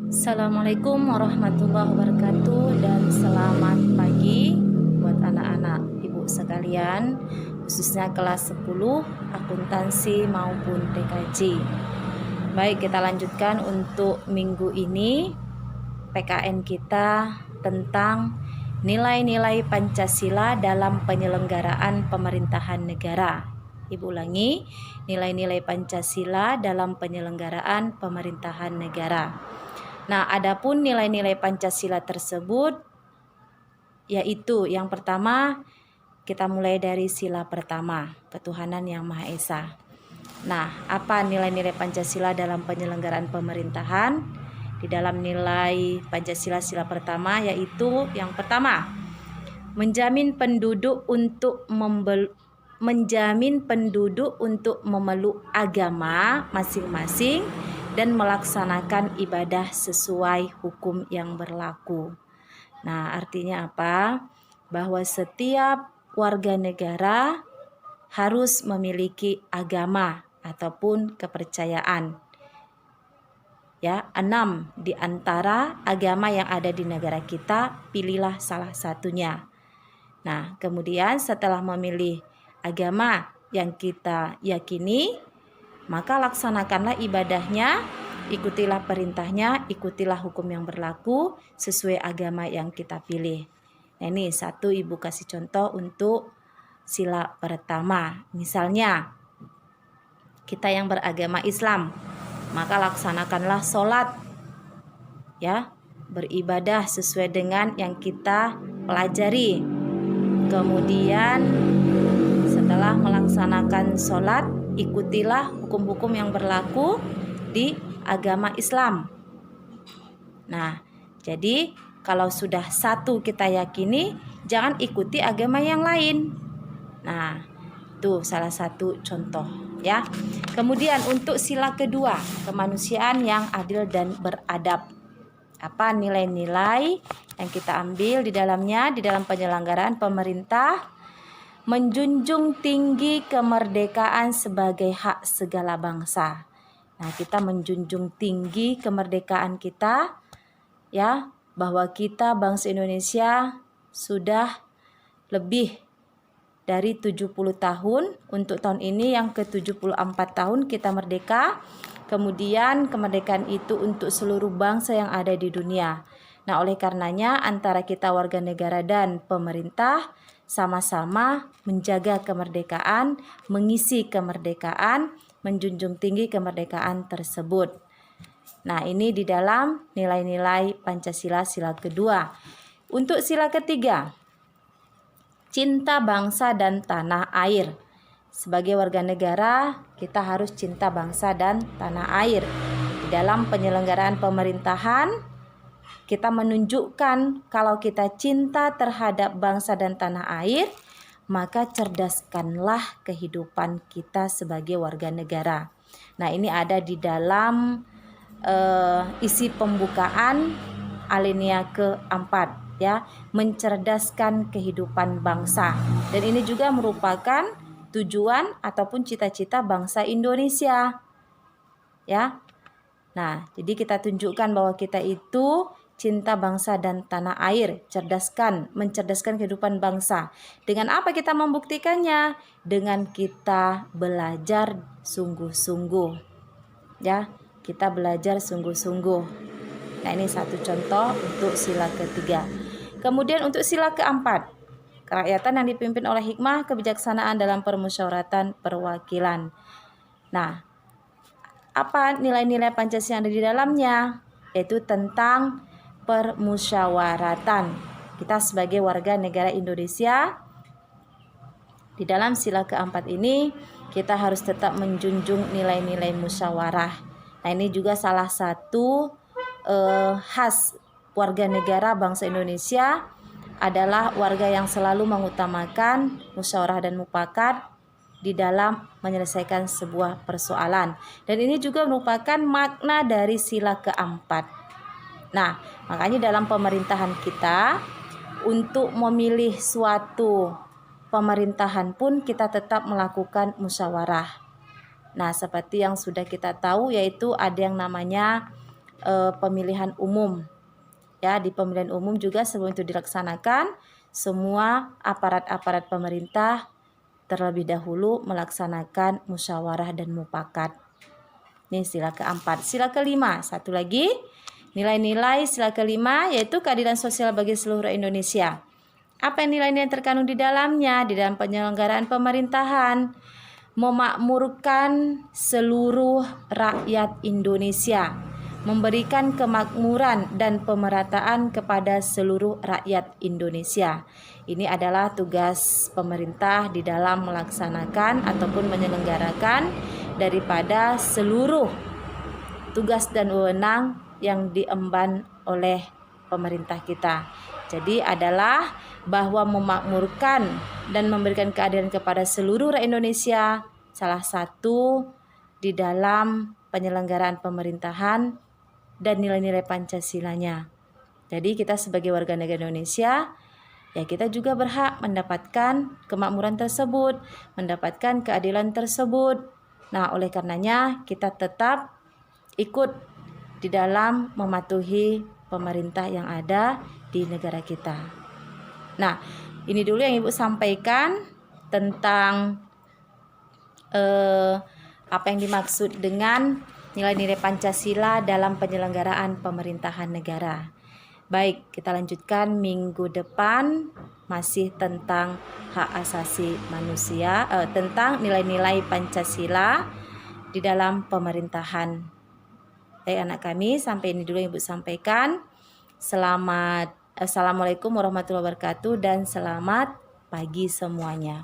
Assalamualaikum warahmatullahi wabarakatuh dan selamat pagi buat anak-anak ibu sekalian, khususnya kelas 10 akuntansi maupun TKJ. Baik, kita lanjutkan untuk minggu ini PKN kita tentang nilai-nilai Pancasila dalam penyelenggaraan pemerintahan negara. Ibu ulangi, nilai-nilai Pancasila dalam penyelenggaraan pemerintahan negara. Nah, adapun nilai-nilai Pancasila tersebut yaitu yang pertama, kita mulai dari sila pertama, ketuhanan yang Maha Esa. Nah, apa nilai-nilai Pancasila dalam penyelenggaraan pemerintahan? Di dalam nilai Pancasila sila pertama yaitu yang pertama, menjamin penduduk untuk memeluk agama masing-masing dan melaksanakan ibadah sesuai hukum yang berlaku. Nah, artinya apa? Bahwa setiap warga negara harus memiliki agama ataupun kepercayaan. Ya, 6 di antara agama yang ada di negara kita, pilihlah salah satunya. Nah, kemudian setelah memilih agama yang kita yakini, maka laksanakanlah ibadahnya, ikutilah perintahnya, ikutilah hukum yang berlaku sesuai agama yang kita pilih. Nah, ini satu ibu kasih contoh untuk sila pertama. Misalnya, kita yang beragama Islam, maka laksanakanlah sholat, ya, beribadah sesuai dengan yang kita pelajari. Kemudian setelah melaksanakan sholat, ikutilah hukum-hukum yang berlaku di agama Islam. Nah, jadi kalau sudah satu kita yakini, jangan ikuti agama yang lain. Nah, itu salah satu contoh ya. Kemudian untuk sila kedua, kemanusiaan yang adil dan beradab. Apa nilai-nilai yang kita ambil di dalamnya, di dalam penyelenggaraan pemerintah? Menjunjung tinggi kemerdekaan sebagai hak segala bangsa. Nah, kita menjunjung tinggi kemerdekaan kita, ya, bahwa kita bangsa Indonesia sudah lebih dari 70 tahun. Untuk tahun ini yang ke-74 tahun kita merdeka. Kemudian kemerdekaan itu untuk seluruh bangsa yang ada di dunia. Nah, oleh karenanya antara kita warga negara dan pemerintah sama-sama menjaga kemerdekaan, mengisi kemerdekaan, menjunjung tinggi kemerdekaan tersebut. Nah, ini di dalam nilai-nilai Pancasila sila kedua. Untuk sila ketiga, cinta bangsa dan tanah air. Sebagai warga negara, kita harus cinta bangsa dan tanah air. Di dalam penyelenggaraan pemerintahan, kita menunjukkan kalau kita cinta terhadap bangsa dan tanah air, maka cerdaskanlah kehidupan kita sebagai warga negara. Nah, ini ada di dalam isi pembukaan alinea keempat, ya, mencerdaskan kehidupan bangsa. Dan ini juga merupakan tujuan ataupun cita-cita bangsa Indonesia, ya. Nah, jadi kita tunjukkan bahwa kita itu cinta bangsa dan tanah air, mencerdaskan kehidupan bangsa. Dengan apa kita membuktikannya? Dengan kita belajar sungguh-sungguh. Ya, kita belajar sungguh-sungguh. Nah, ini satu contoh untuk sila ketiga. Kemudian untuk sila keempat, kerakyatan yang dipimpin oleh hikmah kebijaksanaan dalam permusyawaratan perwakilan. Nah, apa nilai-nilai Pancasila yang ada di dalamnya? Yaitu tentang permusyawaratan. Kita sebagai warga negara Indonesia, di dalam sila keempat ini kita harus tetap menjunjung nilai-nilai musyawarah. Nah, ini juga salah satu khas warga negara bangsa Indonesia adalah warga yang selalu mengutamakan musyawarah dan mufakat di dalam menyelesaikan sebuah persoalan. Dan ini juga merupakan makna dari sila keempat. Nah, makanya dalam pemerintahan kita, untuk memilih suatu pemerintahan pun kita tetap melakukan musyawarah. Nah, seperti yang sudah kita tahu, yaitu ada yang namanya pemilihan umum. Ya, di pemilihan umum juga sebelum itu dilaksanakan, semua aparat-aparat pemerintah terlebih dahulu melaksanakan musyawarah dan mufakat. Ini sila keempat. Sila kelima, satu lagi, nilai-nilai sila kelima yaitu keadilan sosial bagi seluruh Indonesia. Apa nilai-nilai yang terkandung di dalamnya, di dalam penyelenggaraan pemerintahan? Memakmurkan seluruh rakyat Indonesia, memberikan kemakmuran dan pemerataan kepada seluruh rakyat Indonesia. Ini adalah tugas pemerintah di dalam melaksanakan ataupun menyelenggarakan daripada seluruh tugas dan wewenang yang diemban oleh pemerintah kita. Jadi adalah bahwa memakmurkan dan memberikan keadilan kepada seluruh rakyat Indonesia salah satu di dalam penyelenggaraan pemerintahan dan nilai-nilai Pancasilanya. Jadi kita sebagai warga negara Indonesia, ya kita juga berhak mendapatkan kemakmuran tersebut, mendapatkan keadilan tersebut. Nah, oleh karenanya kita tetap ikut di dalam mematuhi pemerintah yang ada di negara kita. Nah, ini dulu yang Ibu sampaikan tentang apa yang dimaksud dengan nilai-nilai Pancasila dalam penyelenggaraan pemerintahan negara. Baik, kita lanjutkan minggu depan masih tentang hak asasi manusia, tentang nilai-nilai Pancasila di dalam pemerintahan. Baik anak kami, sampai ini dulu yang Ibu sampaikan. Assalamualaikum warahmatullahi wabarakatuh dan selamat pagi semuanya.